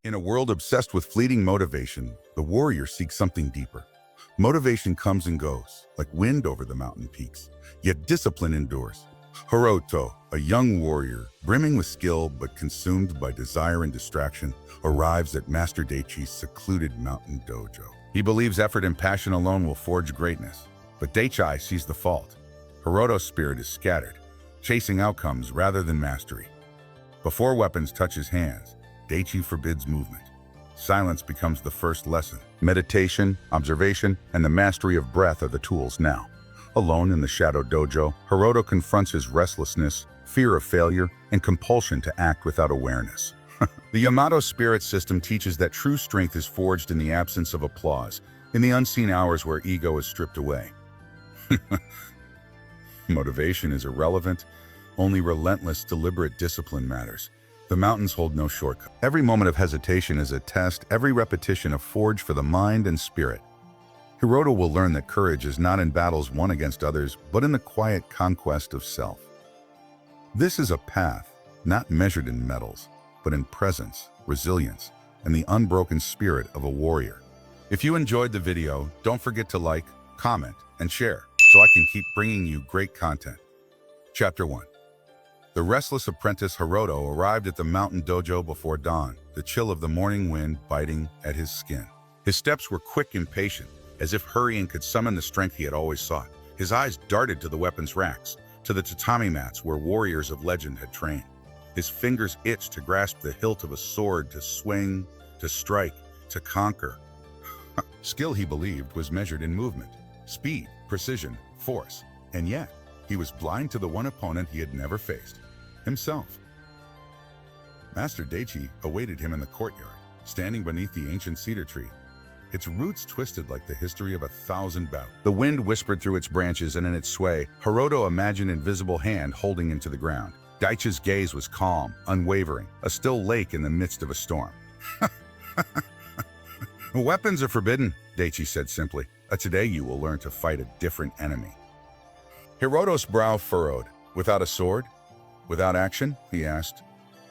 In a world obsessed with fleeting motivation, the warrior seeks something deeper. Motivation comes and goes, like wind over the mountain peaks, yet discipline endures. Hiroto, a young warrior, brimming with skill but consumed by desire and distraction, arrives at Master Daichi's secluded mountain dojo. He believes effort and passion alone will forge greatness, but Daichi sees the fault. Hiroto's spirit is scattered, chasing outcomes rather than mastery. Before weapons touch his hands, Daichi forbids movement. Silence becomes the first lesson. Meditation, observation, and the mastery of breath are the tools now. Alone in the Shadow Dojo, Hiroto confronts his restlessness, fear of failure, and compulsion to act without awareness. The Yamato Spirit System teaches that true strength is forged in the absence of applause, in the unseen hours where ego is stripped away. Motivation is irrelevant. Only relentless, deliberate discipline matters. The mountains hold no shortcut. Every moment of hesitation is a test, every repetition a forge for the mind and spirit. Hiroto will learn that courage is not in battles won against others, but in the quiet conquest of self. This is a path, not measured in medals, but in presence, resilience, and the unbroken spirit of a warrior. If you enjoyed the video, don't forget to like, comment, and share, so I can keep bringing you great content. Chapter 1. The restless apprentice Hiroto arrived at the mountain dojo before dawn, the chill of the morning wind biting at his skin. His steps were quick and patient, as if hurrying could summon the strength he had always sought. His eyes darted to the weapons racks, to the tatami mats where warriors of legend had trained. His fingers itched to grasp the hilt of a sword, to swing, to strike, to conquer. Skill, he believed, was measured in movement, speed, precision, force. And yet, he was blind to the one opponent he had never faced. Himself. Master Daichi awaited him in the courtyard, standing beneath the ancient cedar tree, its roots twisted like the history of 1,000 bouts. The wind whispered through its branches, and in its sway, Hiroto imagined an invisible hand holding him to the ground. Daichi's gaze was calm, unwavering, a still lake in the midst of a storm. Weapons are forbidden, Daichi said simply. Today you will learn to fight a different enemy. Hiroto's brow furrowed. Without a sword? Without action? He asked,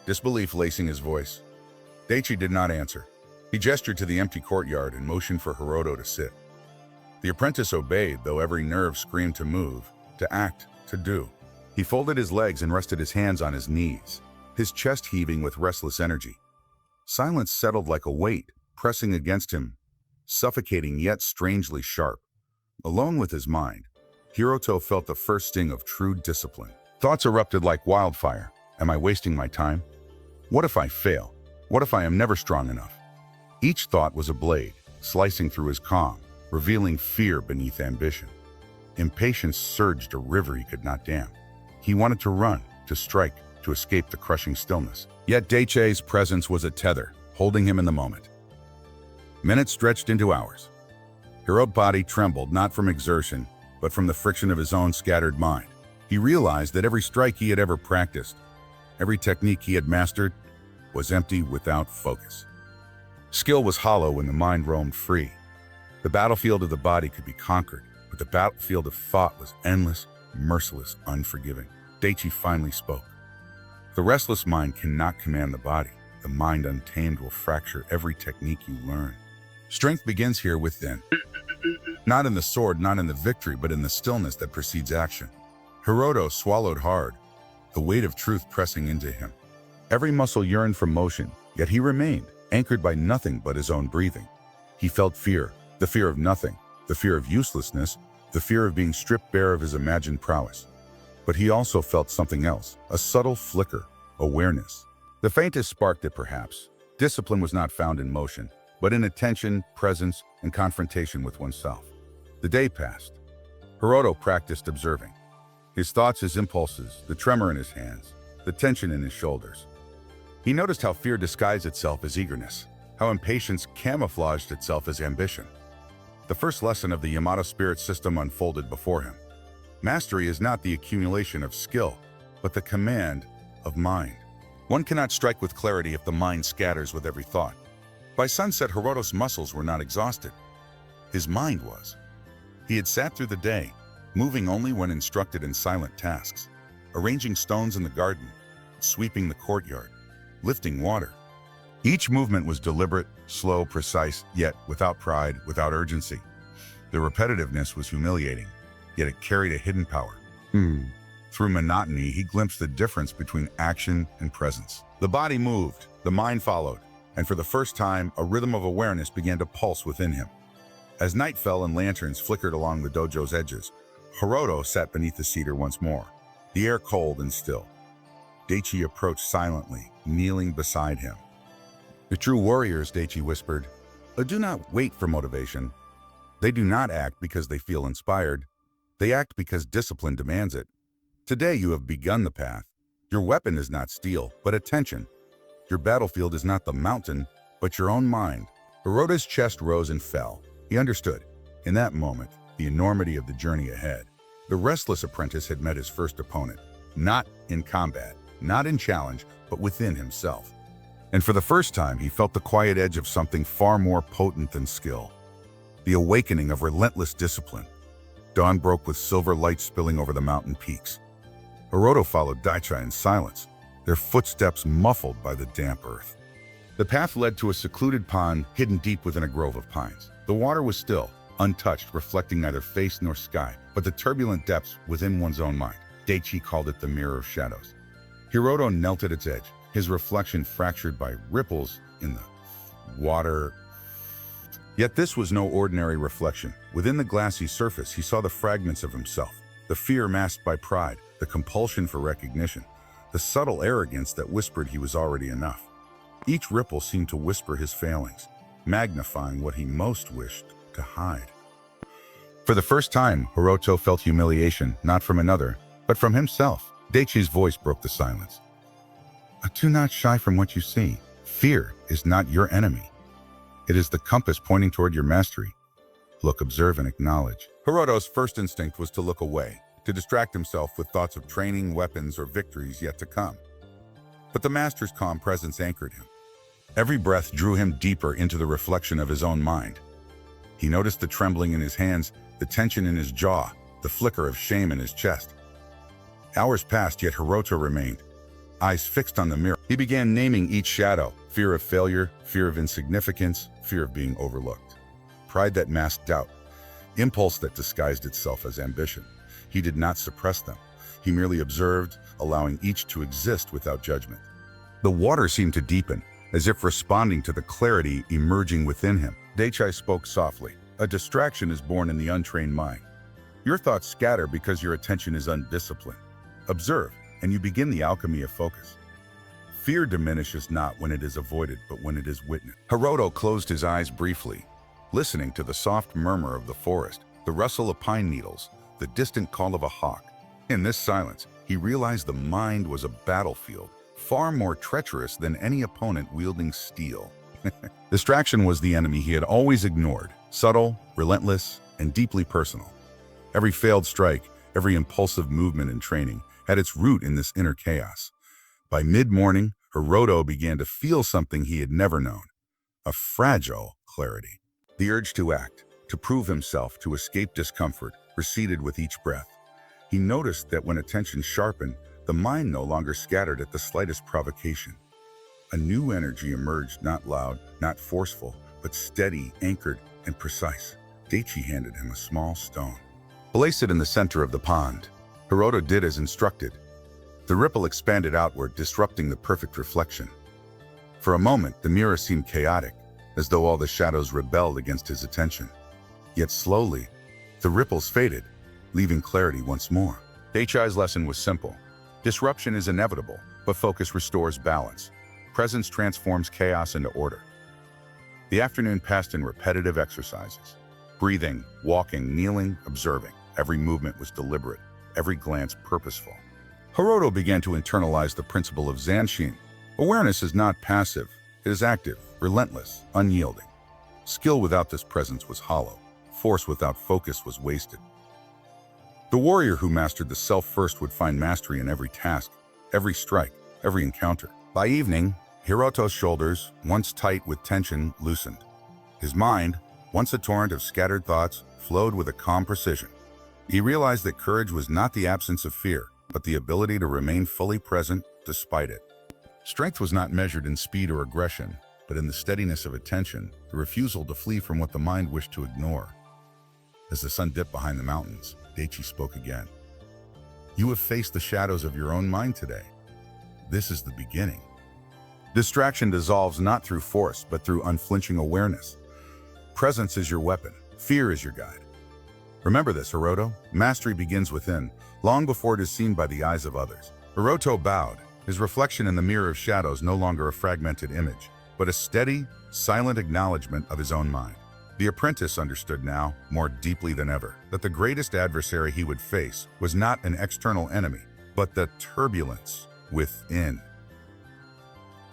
disbelief lacing his voice. Daichi did not answer. He gestured to the empty courtyard and motioned for Hiroto to sit. The apprentice obeyed, though every nerve screamed to move, to act, to do. He folded his legs and rested his hands on his knees, his chest heaving with restless energy. Silence settled like a weight, pressing against him, suffocating yet strangely sharp. Alone with his mind, Hiroto felt the first sting of true discipline. Thoughts erupted like wildfire. Am I wasting my time? What if I fail? What if I am never strong enough? Each thought was a blade, slicing through his calm, revealing fear beneath ambition. Impatience surged a river he could not dam. He wanted to run, to strike, to escape the crushing stillness. Yet Daichi's presence was a tether, holding him in the moment. Minutes stretched into hours. Hiroto's body trembled, not from exertion, but from the friction of his own scattered mind. He realized that every strike he had ever practiced, every technique he had mastered, was empty without focus. Skill was hollow when the mind roamed free. The battlefield of the body could be conquered, but the battlefield of thought was endless, merciless, unforgiving. Daichi finally spoke. The restless mind cannot command the body. The mind untamed will fracture every technique you learn. Strength begins here within. Not in the sword, not in the victory, but in the stillness that precedes action. Hiroto swallowed hard, the weight of truth pressing into him. Every muscle yearned for motion, yet he remained, anchored by nothing but his own breathing. He felt fear, the fear of nothing, the fear of uselessness, the fear of being stripped bare of his imagined prowess. But he also felt something else, a subtle flicker, awareness. The faintest spark that perhaps discipline was not found in motion, but in attention, presence, and confrontation with oneself. The day passed. Hiroto practiced observing. His thoughts, his impulses, the tremor in his hands, the tension in his shoulders. He noticed how fear disguised itself as eagerness, how impatience camouflaged itself as ambition. The first lesson of the Yamato Spirit System unfolded before him. Mastery is not the accumulation of skill, but the command of mind. One cannot strike with clarity if the mind scatters with every thought. By sunset, Hiroto's muscles were not exhausted. His mind was. He had sat through the day, moving only when instructed in silent tasks, arranging stones in the garden, sweeping the courtyard, lifting water. Each movement was deliberate, slow, precise, yet without pride, without urgency. The repetitiveness was humiliating, yet it carried a hidden power. Through monotony, he glimpsed the difference between action and presence. The body moved, the mind followed, and for the first time, a rhythm of awareness began to pulse within him. As night fell and lanterns flickered along the dojo's edges, Hiroto sat beneath the cedar once more, the air cold and still. Daichi approached silently, kneeling beside him. "The true warriors," Daichi whispered, "do not wait for motivation. They do not act because they feel inspired. They act because discipline demands it. Today you have begun the path. Your weapon is not steel, but attention. Your battlefield is not the mountain, but your own mind." Hiroto's chest rose and fell. He understood, in that moment, the enormity of the journey ahead. The restless apprentice had met his first opponent, not in combat, not in challenge, but within himself. And for the first time, he felt the quiet edge of something far more potent than skill. The awakening of relentless discipline. Dawn broke with silver light spilling over the mountain peaks. Hiroto followed Daichi in silence, their footsteps muffled by the damp earth. The path led to a secluded pond hidden deep within a grove of pines. The water was still, untouched, reflecting neither face nor sky, but the turbulent depths within one's own mind. Daichi called it the mirror of shadows. Hiroto knelt at its edge, his reflection fractured by ripples in the water. Yet this was no ordinary reflection. Within the glassy surface, he saw the fragments of himself, the fear masked by pride, the compulsion for recognition, the subtle arrogance that whispered he was already enough. Each ripple seemed to whisper his failings, magnifying what he most wished to hide. For the first time, Hiroto felt humiliation, not from another, but from himself. Daichi's voice broke the silence. "Do not shy from what you see. Fear is not your enemy. It is the compass pointing toward your mastery. Look, observe, and acknowledge." Hiroto's first instinct was to look away, to distract himself with thoughts of training, weapons, or victories yet to come. But the master's calm presence anchored him. Every breath drew him deeper into the reflection of his own mind. He noticed the trembling in his hands, the tension in his jaw, the flicker of shame in his chest. Hours passed, yet Hiroto remained, eyes fixed on the mirror. He began naming each shadow: fear of failure, fear of insignificance, fear of being overlooked. Pride that masked doubt, impulse that disguised itself as ambition. He did not suppress them. He merely observed, allowing each to exist without judgment. The water seemed to deepen, as if responding to the clarity emerging within him. Daichi spoke softly. "A distraction is born in the untrained mind. Your thoughts scatter because your attention is undisciplined. Observe, and you begin the alchemy of focus. Fear diminishes not when it is avoided, but when it is witnessed." Hiroto closed his eyes briefly, listening to the soft murmur of the forest, the rustle of pine needles, the distant call of a hawk. In this silence, he realized the mind was a battlefield, far more treacherous than any opponent wielding steel. Distraction was the enemy he had always ignored, subtle, relentless, and deeply personal. Every failed strike, every impulsive movement in training had its root in this inner chaos. By mid-morning, Hiroto began to feel something he had never known: a fragile clarity. The urge to act, to prove himself, to escape discomfort, receded with each breath. He noticed that when attention sharpened, the mind no longer scattered at the slightest provocation. A new energy emerged, not loud, not forceful, but steady, anchored, and precise. Daichi handed him a small stone. Place it in the center of the pond. Hiroto did as instructed. The ripple expanded outward, disrupting the perfect reflection. For a moment, the mirror seemed chaotic, as though all the shadows rebelled against his attention. Yet slowly, the ripples faded, leaving clarity once more. Daichi's lesson was simple. Disruption is inevitable, but focus restores balance. Presence transforms chaos into order. The afternoon passed in repetitive exercises. Breathing, walking, kneeling, observing. Every movement was deliberate, every glance purposeful. Hiroto began to internalize the principle of Zanshin. Awareness is not passive, it is active, relentless, unyielding. Skill without this presence was hollow. Force without focus was wasted. The warrior who mastered the self first would find mastery in every task, every strike, every encounter. By evening, Hiroto's shoulders, once tight with tension, loosened. His mind, once a torrent of scattered thoughts, flowed with a calm precision. He realized that courage was not the absence of fear, but the ability to remain fully present despite it. Strength was not measured in speed or aggression, but in the steadiness of attention, the refusal to flee from what the mind wished to ignore. As the sun dipped behind the mountains, Daichi spoke again. You have faced the shadows of your own mind today. This is the beginning. Distraction dissolves not through force, but through unflinching awareness. Presence is your weapon. Fear is your guide. Remember this, Hiroto. Mastery begins within, long before it is seen by the eyes of others. Hiroto bowed, his reflection in the mirror of shadows no longer a fragmented image, but a steady, silent acknowledgement of his own mind. The apprentice understood now, more deeply than ever, that the greatest adversary he would face was not an external enemy, but the turbulence within.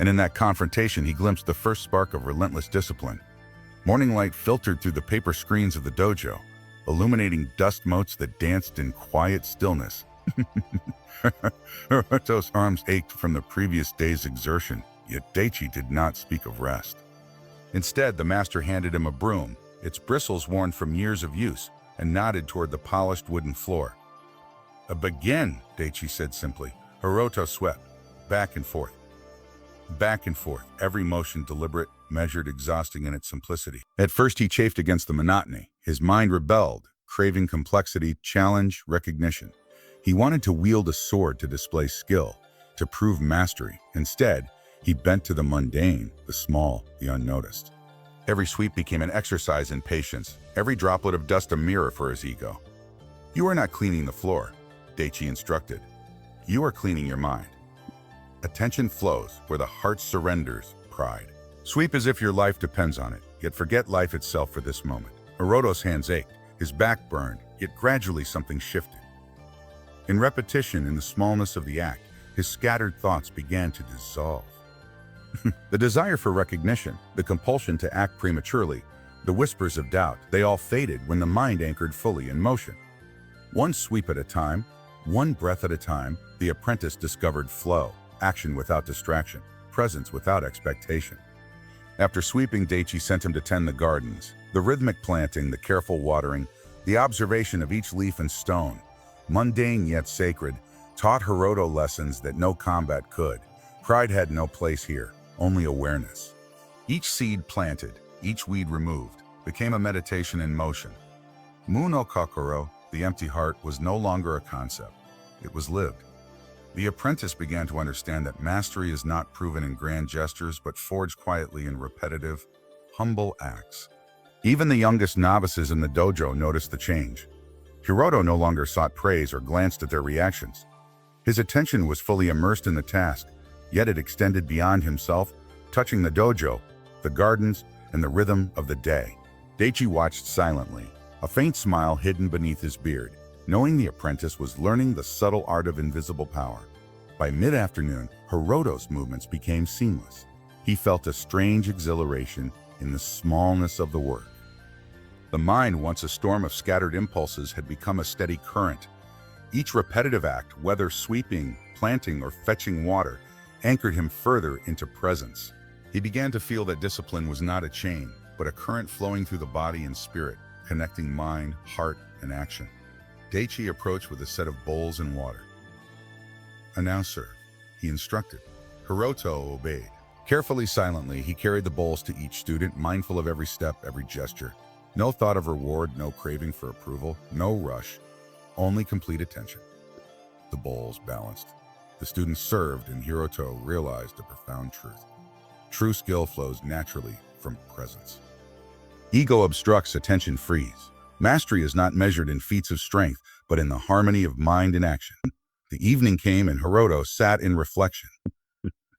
And in that confrontation, he glimpsed the first spark of relentless discipline. Morning light filtered through the paper screens of the dojo, illuminating dust motes that danced in quiet stillness. Hiroto's arms ached from the previous day's exertion, yet Daichi did not speak of rest. Instead, the master handed him a broom, its bristles worn from years of use, and nodded toward the polished wooden floor. Begin, Daichi said simply. Hiroto swept, back and forth, every motion deliberate, measured, exhausting in its simplicity. At first he chafed against the monotony. His mind rebelled, craving complexity, challenge, recognition. He wanted to wield a sword to display skill, to prove mastery. Instead, he bent to the mundane, the small, the unnoticed. Every sweep became an exercise in patience, every droplet of dust a mirror for his ego. You are not cleaning the floor, Daichi instructed. You are cleaning your mind. Attention flows where the heart surrenders pride. Sweep as if your life depends on it, yet forget life itself for this moment. Hiroto's hands ached, his back burned, yet gradually something shifted. In repetition, in the smallness of the act, his scattered thoughts began to dissolve. The desire for recognition, the compulsion to act prematurely, the whispers of doubt, they all faded when the mind anchored fully in motion. One sweep at a time, one breath at a time, the apprentice discovered flow, action without distraction, presence without expectation. After sweeping, Daichi sent him to tend the gardens. The rhythmic planting, the careful watering, the observation of each leaf and stone, mundane yet sacred, taught Hiroto lessons that no combat could. Pride had no place here, only awareness. Each seed planted, each weed removed, became a meditation in motion. Mu no Kokoro, the empty heart, was no longer a concept. It was lived. The apprentice began to understand that mastery is not proven in grand gestures, but forged quietly in repetitive, humble acts. Even the youngest novices in the dojo noticed the change. Hiroto no longer sought praise or glanced at their reactions. His attention was fully immersed in the task, yet it extended beyond himself, touching the dojo, the gardens, and the rhythm of the day. Daichi watched silently, a faint smile hidden beneath his beard, knowing the apprentice was learning the subtle art of invisible power. By mid-afternoon, Hiroto's movements became seamless. He felt a strange exhilaration in the smallness of the work. The mind, once a storm of scattered impulses, had become a steady current. Each repetitive act, whether sweeping, planting, or fetching water, anchored him further into presence. He began to feel that discipline was not a chain, but a current flowing through the body and spirit, connecting mind, heart, and action. Daichi approached with a set of bowls and water. "Now, sir," he instructed. Hiroto obeyed. Carefully, silently, he carried the bowls to each student, mindful of every step, every gesture. No thought of reward, no craving for approval, no rush, only complete attention. The bowls balanced. The students served, and Hiroto realized a profound truth. True skill flows naturally from presence. Ego obstructs, attention frees. Mastery is not measured in feats of strength, but in the harmony of mind and action. The evening came and Hiroto sat in reflection.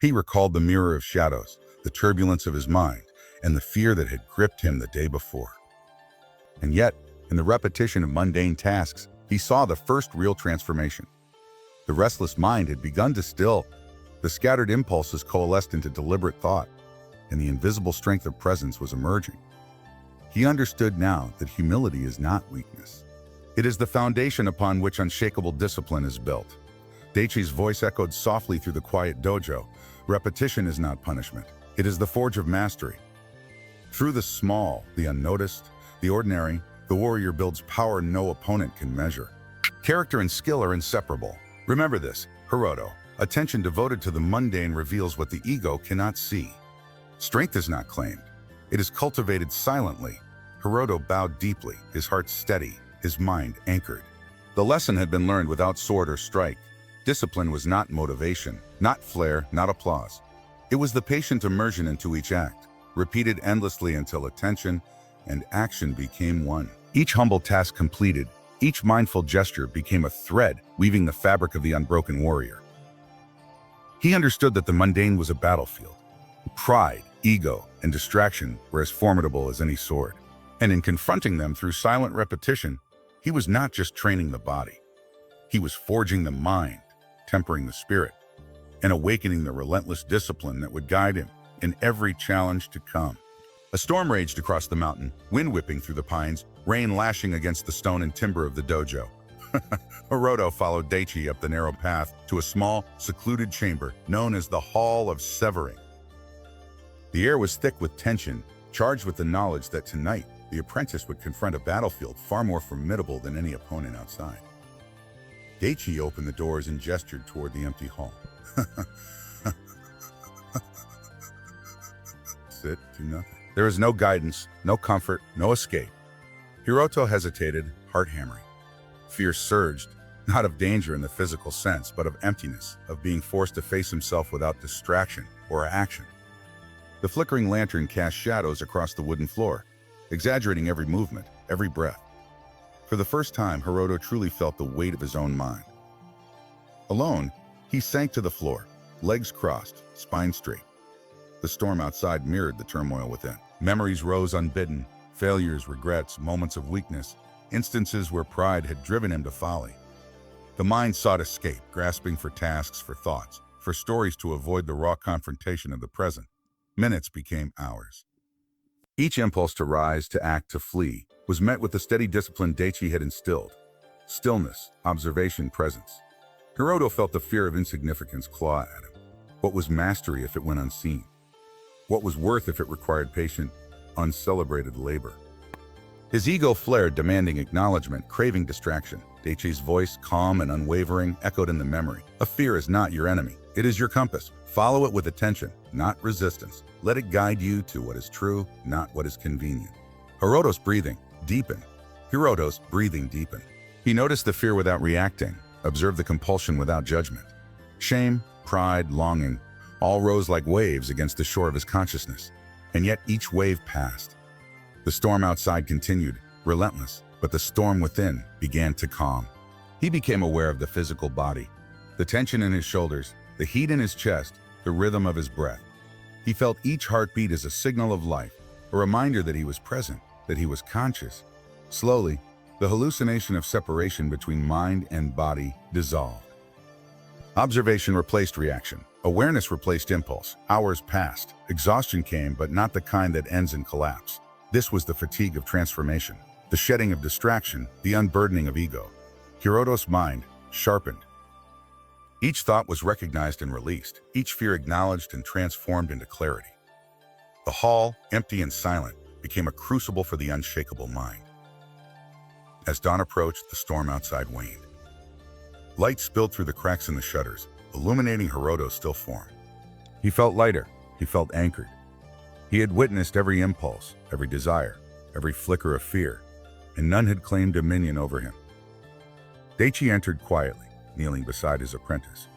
He recalled the mirror of shadows, the turbulence of his mind, and the fear that had gripped him the day before. And yet, in the repetition of mundane tasks, he saw the first real transformation. The restless mind had begun to still. The scattered impulses coalesced into deliberate thought, and the invisible strength of presence was emerging. He understood now that humility is not weakness. It is the foundation upon which unshakable discipline is built. Daichi's voice echoed softly through the quiet dojo. Repetition is not punishment. It is the forge of mastery. Through the small, the unnoticed, the ordinary, the warrior builds power no opponent can measure. Character and skill are inseparable. Remember this, Hiroto. Attention devoted to the mundane reveals what the ego cannot see. Strength is not claimed. It is cultivated silently. Hiroto bowed deeply, his heart steady, his mind anchored. The lesson had been learned without sword or strike. Discipline was not motivation, not flair, not applause. It was the patient immersion into each act, repeated endlessly until attention and action became one. Each humble task completed, each mindful gesture became a thread weaving the fabric of the unbroken warrior. He understood that the mundane was a battlefield. Pride, ego, and distraction were as formidable as any sword. And in confronting them through silent repetition, he was not just training the body. He was forging the mind, tempering the spirit, and awakening the relentless discipline that would guide him in every challenge to come. A storm raged across the mountain, wind whipping through the pines, rain lashing against the stone and timber of the dojo. Hiroto followed Daichi up the narrow path to a small, secluded chamber known as the Hall of Severing. The air was thick with tension, charged with the knowledge that tonight the apprentice would confront a battlefield far more formidable than any opponent outside. Daichi opened the doors and gestured toward the empty hall. Sit, do nothing. There is no guidance, no comfort, no escape. Hiroto hesitated, heart hammering. Fear surged, not of danger in the physical sense, but of emptiness, of being forced to face himself without distraction or action. The flickering lantern cast shadows across the wooden floor, exaggerating every movement, every breath. For the first time, Hiroto truly felt the weight of his own mind. Alone, he sank to the floor, legs crossed, spine straight. The storm outside mirrored the turmoil within. Memories rose unbidden, failures, regrets, moments of weakness, instances where pride had driven him to folly. The mind sought escape, grasping for tasks, for thoughts, for stories to avoid the raw confrontation of the present. Minutes became hours. Each impulse to rise, to act, to flee was met with the steady discipline Daichi had instilled. Stillness, observation, presence. Hiroto felt the fear of insignificance claw at him. What was mastery if it went unseen? What was worth if it required patient, uncelebrated labor? His ego flared, demanding acknowledgement, craving distraction. Daichi's voice, calm and unwavering, echoed in the memory. A fear is not your enemy. It is your compass. Follow it with attention, not resistance. Let it guide you to what is true, not what is convenient. Hiroto's breathing deepened. He noticed the fear without reacting, observed the compulsion without judgment. Shame, pride, longing, all rose like waves against the shore of his consciousness. And yet each wave passed. The storm outside continued, relentless, but the storm within began to calm. He became aware of the physical body, the tension in his shoulders, the heat in his chest, the rhythm of his breath. He felt each heartbeat as a signal of life, a reminder that he was present, that he was conscious. Slowly, the hallucination of separation between mind and body dissolved. Observation replaced reaction. Awareness replaced impulse. Hours passed. Exhaustion came, but not the kind that ends in collapse. This was the fatigue of transformation, the shedding of distraction, the unburdening of ego. Hiroto's mind sharpened. Each thought was recognized and released, each fear acknowledged and transformed into clarity. The hall, empty and silent, became a crucible for the unshakable mind. As dawn approached, the storm outside waned. Light spilled through the cracks in the shutters, illuminating Hiroto's still form. He felt lighter, he felt anchored. He had witnessed every impulse, every desire, every flicker of fear, and none had claimed dominion over him. Daichi entered quietly, kneeling beside his apprentice.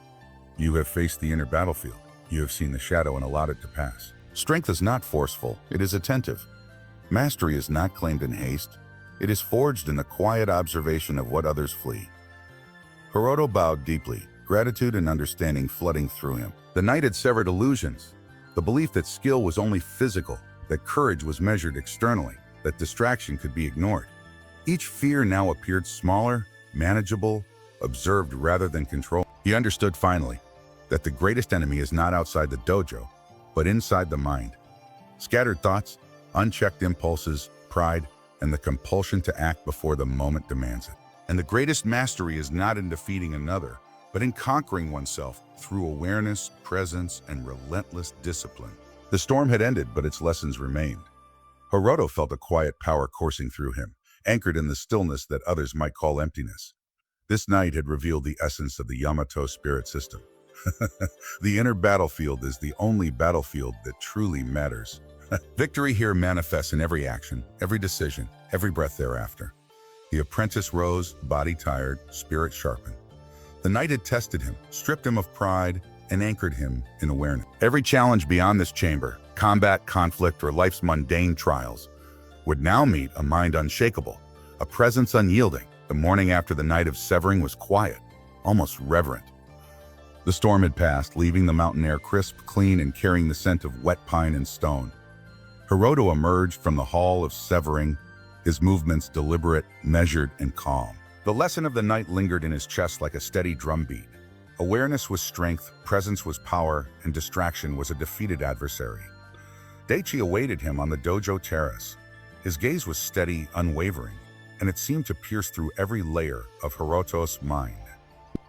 You have faced the inner battlefield. You have seen the shadow and allowed it to pass. Strength is not forceful, it is attentive. Mastery is not claimed in haste. It is forged in the quiet observation of what others flee. Hiroto bowed deeply, gratitude and understanding flooding through him. The night had severed illusions. The belief that skill was only physical, that courage was measured externally, that distraction could be ignored. Each fear now appeared smaller, manageable, observed rather than controlled. He understood finally that the greatest enemy is not outside the dojo, but inside the mind. Scattered thoughts, unchecked impulses, pride, and the compulsion to act before the moment demands it. And the greatest mastery is not in defeating another, but in conquering oneself through awareness, presence, and relentless discipline. The storm had ended, but its lessons remained. Hiroto felt a quiet power coursing through him, anchored in the stillness that others might call emptiness. This night had revealed the essence of the Yamato Spirit System, The inner battlefield is the only battlefield that truly matters. Victory here manifests in every action, every decision, every breath thereafter. The apprentice rose, body tired, spirit sharpened. The night had tested him, stripped him of pride, and anchored him in awareness. Every challenge beyond this chamber, combat, conflict, or life's mundane trials, would now meet a mind unshakable, a presence unyielding. The morning after the night of severing was quiet, almost reverent. The storm had passed, leaving the mountain air crisp, clean, and carrying the scent of wet pine and stone. Hiroto emerged from the hall of severing, his movements deliberate, measured, and calm. The lesson of the night lingered in his chest like a steady drumbeat. Awareness was strength, presence was power, and distraction was a defeated adversary. Daichi awaited him on the dojo terrace. His gaze was steady, unwavering, and it seemed to pierce through every layer of Hiroto's mind.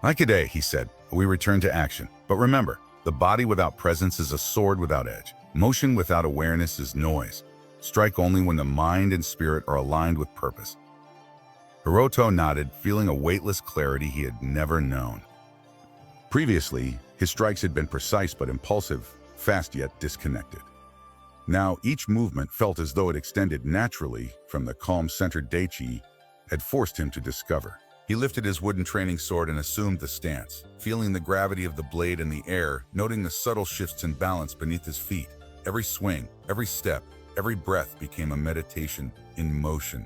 "Aikide," he said, "we return to action. But remember, the body without presence is a sword without edge. Motion without awareness is noise. Strike only when the mind and spirit are aligned with purpose." Hiroto nodded, feeling a weightless clarity he had never known. Previously, his strikes had been precise but impulsive, fast yet disconnected. Now, each movement felt as though it extended naturally from the calm center Daichi had forced him to discover. He lifted his wooden training sword and assumed the stance, feeling the gravity of the blade in the air, noting the subtle shifts in balance beneath his feet. Every swing, every step, every breath became a meditation in motion.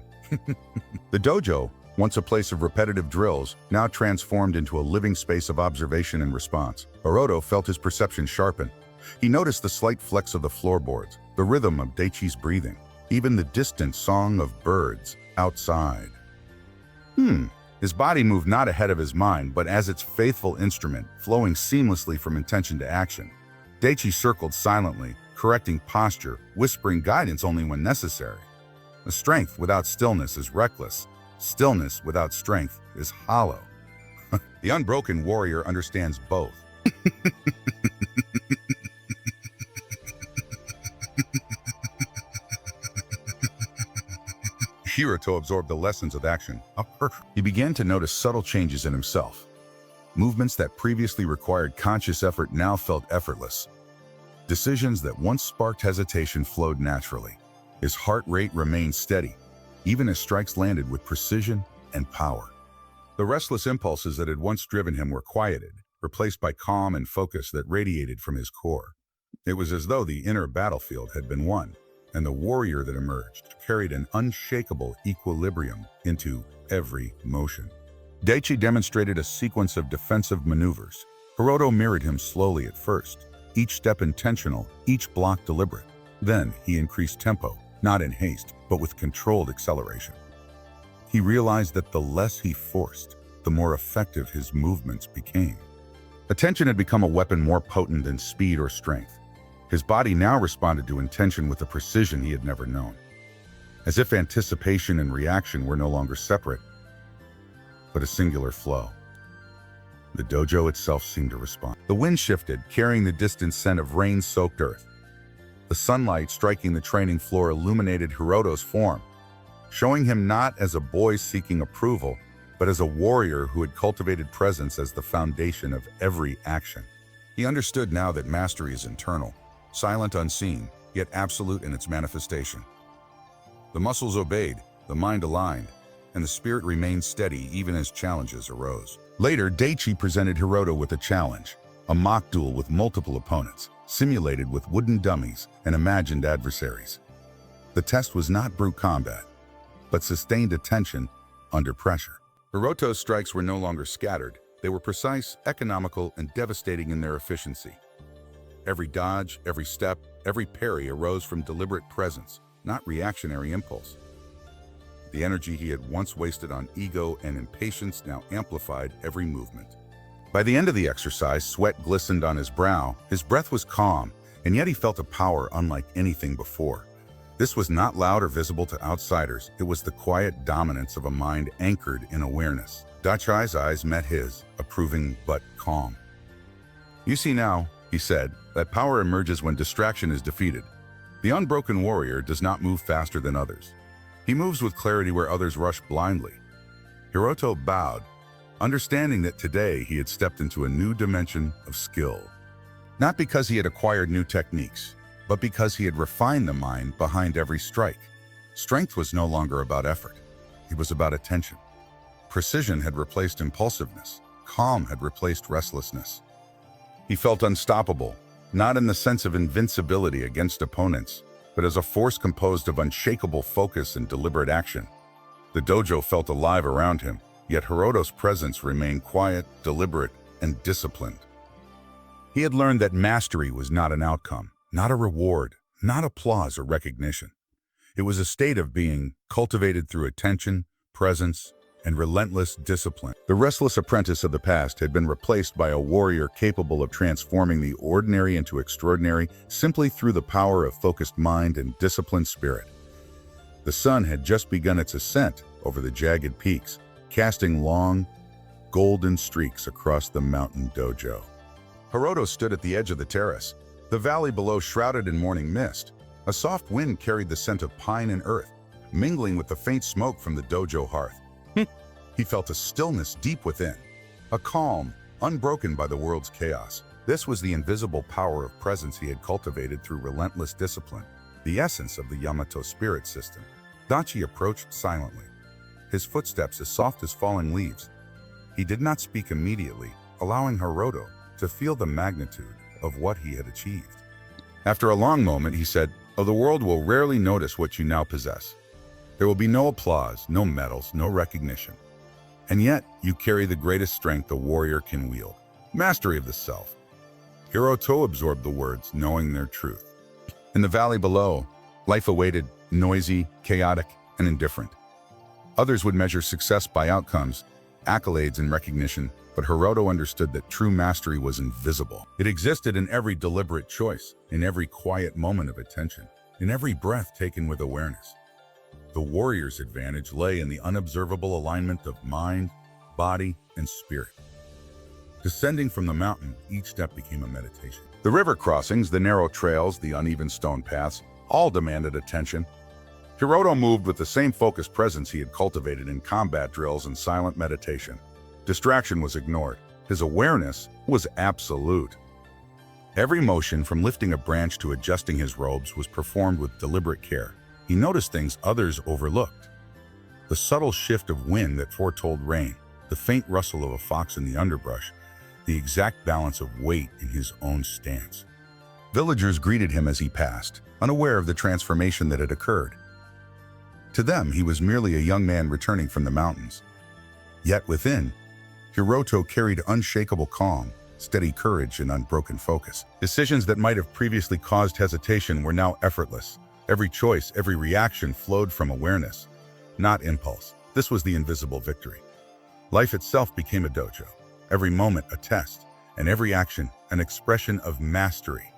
The dojo, once a place of repetitive drills, now transformed into a living space of observation and response. Hiroto felt his perception sharpen. He noticed the slight flex of the floorboards, the rhythm of Daichi's breathing, even the distant song of birds outside. His body moved not ahead of his mind, but as its faithful instrument, flowing seamlessly from intention to action. Daichi circled silently, correcting posture, whispering guidance only when necessary. The strength without stillness is reckless. Stillness without strength is hollow. The unbroken warrior understands both. Hiroto absorbed the lessons of action. He began to notice subtle changes in himself. Movements that previously required conscious effort now felt effortless. Decisions that once sparked hesitation flowed naturally. His heart rate remained steady, even as strikes landed with precision and power. The restless impulses that had once driven him were quieted, replaced by calm and focus that radiated from his core. It was as though the inner battlefield had been won, and the warrior that emerged carried an unshakable equilibrium into every motion. Daichi demonstrated a sequence of defensive maneuvers. Hiroto mirrored him slowly at first, each step intentional, each block deliberate. Then he increased tempo, not in haste, but with controlled acceleration. He realized that the less he forced, the more effective his movements became. Attention had become a weapon more potent than speed or strength. His body now responded to intention with a precision he had never known, as if anticipation and reaction were no longer separate, but a singular flow. The dojo itself seemed to respond. The wind shifted, carrying the distant scent of rain-soaked earth. The sunlight striking the training floor illuminated Hiroto's form, showing him not as a boy seeking approval, but as a warrior who had cultivated presence as the foundation of every action. He understood now that mastery is internal, silent, unseen, yet absolute in its manifestation. The muscles obeyed, the mind aligned, and the spirit remained steady even as challenges arose. Later, Daichi presented Hiroto with a challenge, a mock duel with multiple opponents, simulated with wooden dummies and imagined adversaries. The test was not brute combat, but sustained attention under pressure. Hiroto's strikes were no longer scattered. They were precise, economical, and devastating in their efficiency. Every dodge, every step, every parry arose from deliberate presence, not reactionary impulse. The energy he had once wasted on ego and impatience now amplified every movement. By the end of the exercise, sweat glistened on his brow, his breath was calm, and yet he felt a power unlike anything before. This was not loud or visible to outsiders. It was the quiet dominance of a mind anchored in awareness. Daichi's eyes met his, approving but calm. "You see now," he said, "that power emerges when distraction is defeated. The unbroken warrior does not move faster than others. He moves with clarity where others rush blindly." Hiroto bowed, understanding that today he had stepped into a new dimension of skill. Not because he had acquired new techniques, but because he had refined the mind behind every strike. Strength was no longer about effort. It was about attention. Precision had replaced impulsiveness. Calm had replaced restlessness. He felt unstoppable, not in the sense of invincibility against opponents, but as a force composed of unshakable focus and deliberate action. The dojo felt alive around him, yet Hiroto's presence remained quiet, deliberate, and disciplined. He had learned that mastery was not an outcome, not a reward, not applause or recognition. It was a state of being cultivated through attention, presence, and relentless discipline. The restless apprentice of the past had been replaced by a warrior capable of transforming the ordinary into extraordinary simply through the power of focused mind and disciplined spirit. The sun had just begun its ascent over the jagged peaks, casting long, golden streaks across the mountain dojo. Hiroto stood at the edge of the terrace, the valley below shrouded in morning mist. A soft wind carried the scent of pine and earth, mingling with the faint smoke from the dojo hearth. He felt a stillness deep within, a calm, unbroken by the world's chaos. This was the invisible power of presence he had cultivated through relentless discipline, the essence of the Yamato Spirit System. Dachi approached silently, his footsteps as soft as falling leaves. He did not speak immediately, allowing Hiroto to feel the magnitude of what he had achieved. After a long moment, he said, "Oh, the world will rarely notice what you now possess. There will be no applause, no medals, no recognition. And yet, you carry the greatest strength a warrior can wield, mastery of the self." Hiroto absorbed the words, knowing their truth. In the valley below, life awaited, noisy, chaotic, and indifferent. Others would measure success by outcomes, accolades, and recognition, but Hiroto understood that true mastery was invisible. It existed in every deliberate choice, in every quiet moment of attention, in every breath taken with awareness. The warrior's advantage lay in the unobservable alignment of mind, body, and spirit. Descending from the mountain, each step became a meditation. The river crossings, the narrow trails, the uneven stone paths, all demanded attention. Hiroto moved with the same focused presence he had cultivated in combat drills and silent meditation. Distraction was ignored. His awareness was absolute. Every motion, from lifting a branch to adjusting his robes, was performed with deliberate care. He noticed things others overlooked. The subtle shift of wind that foretold rain, the faint rustle of a fox in the underbrush, the exact balance of weight in his own stance. Villagers greeted him as he passed, unaware of the transformation that had occurred. To them, he was merely a young man returning from the mountains. Yet within, Hiroto carried unshakable calm, steady courage, and unbroken focus. Decisions that might have previously caused hesitation were now effortless. Every choice, every reaction flowed from awareness, not impulse. This was the invisible victory. Life itself became a dojo, every moment a test, and every action an expression of mastery.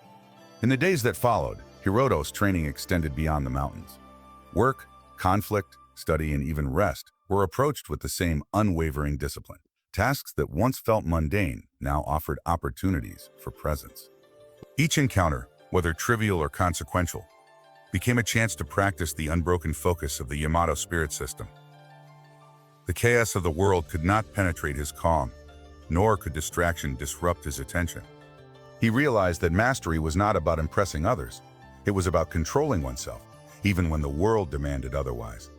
In the days that followed, Hiroto's training extended beyond the mountains. Work, conflict, study, and even rest were approached with the same unwavering discipline. Tasks that once felt mundane now offered opportunities for presence. Each encounter, whether trivial or consequential, became a chance to practice the unbroken focus of the Yamato Spirit System. The chaos of the world could not penetrate his calm, nor could distraction disrupt his attention. He realized that mastery was not about impressing others. It was about controlling oneself, even when the world demanded otherwise.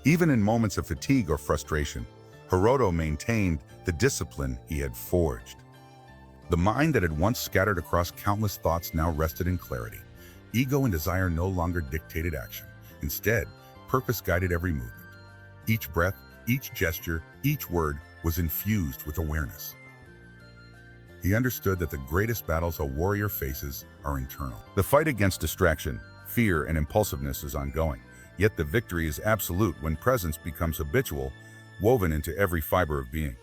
Even in moments of fatigue or frustration, Hiroto maintained the discipline he had forged. The mind that had once scattered across countless thoughts now rested in clarity. Ego and desire no longer dictated action. Instead, purpose guided every movement. Each breath, each gesture, each word was infused with awareness. He understood that the greatest battles a warrior faces are internal. The fight against distraction, fear, and impulsiveness is ongoing, yet the victory is absolute when presence becomes habitual, woven into every fiber of being.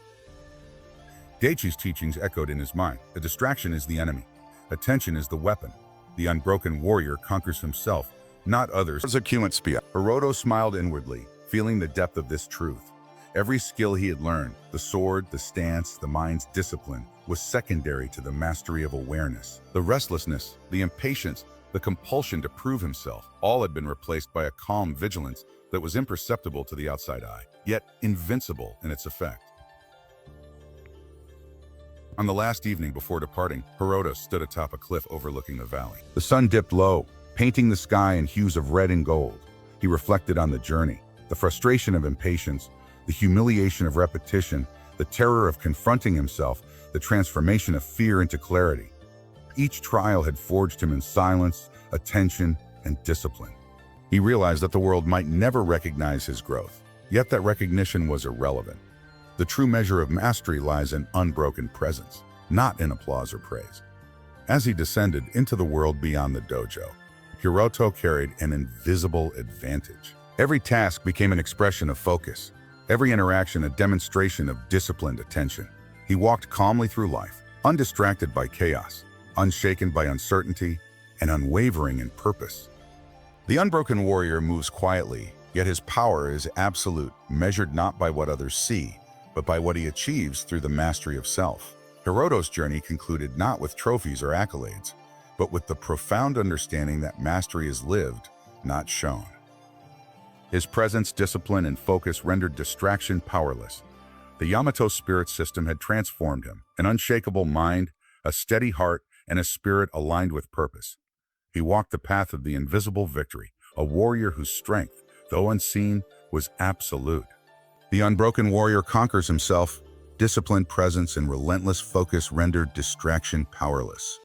Daichi's teachings echoed in his mind. A distraction is the enemy. Attention is the weapon. The unbroken warrior conquers himself, not others. Hiroto smiled inwardly, feeling the depth of this truth. Every skill he had learned, the sword, the stance, the mind's discipline, was secondary to the mastery of awareness. The restlessness, the impatience, the compulsion to prove himself, all had been replaced by a calm vigilance that was imperceptible to the outside eye, yet invincible in its effect. On the last evening before departing, Herodotus stood atop a cliff overlooking the valley. The sun dipped low, painting the sky in hues of red and gold. He reflected on the journey, the frustration of impatience, the humiliation of repetition, the terror of confronting himself, the transformation of fear into clarity. Each trial had forged him in silence, attention, and discipline. He realized that the world might never recognize his growth, yet that recognition was irrelevant. The true measure of mastery lies in unbroken presence, not in applause or praise. As he descended into the world beyond the dojo, Hiroto carried an invisible advantage. Every task became an expression of focus, every interaction a demonstration of disciplined attention. He walked calmly through life, undistracted by chaos, unshaken by uncertainty, and unwavering in purpose. The unbroken warrior moves quietly, yet his power is absolute, measured not by what others see, but by what he achieves through the mastery of self. Hiroto's journey concluded not with trophies or accolades, but with the profound understanding that mastery is lived, not shown. His presence, discipline, and focus rendered distraction powerless. The Yamato Spirit System had transformed him, an unshakable mind, a steady heart, and a spirit aligned with purpose. He walked the path of the invisible victory, a warrior whose strength, though unseen, was absolute. The unbroken warrior conquers himself. Disciplined presence and relentless focus rendered distraction powerless.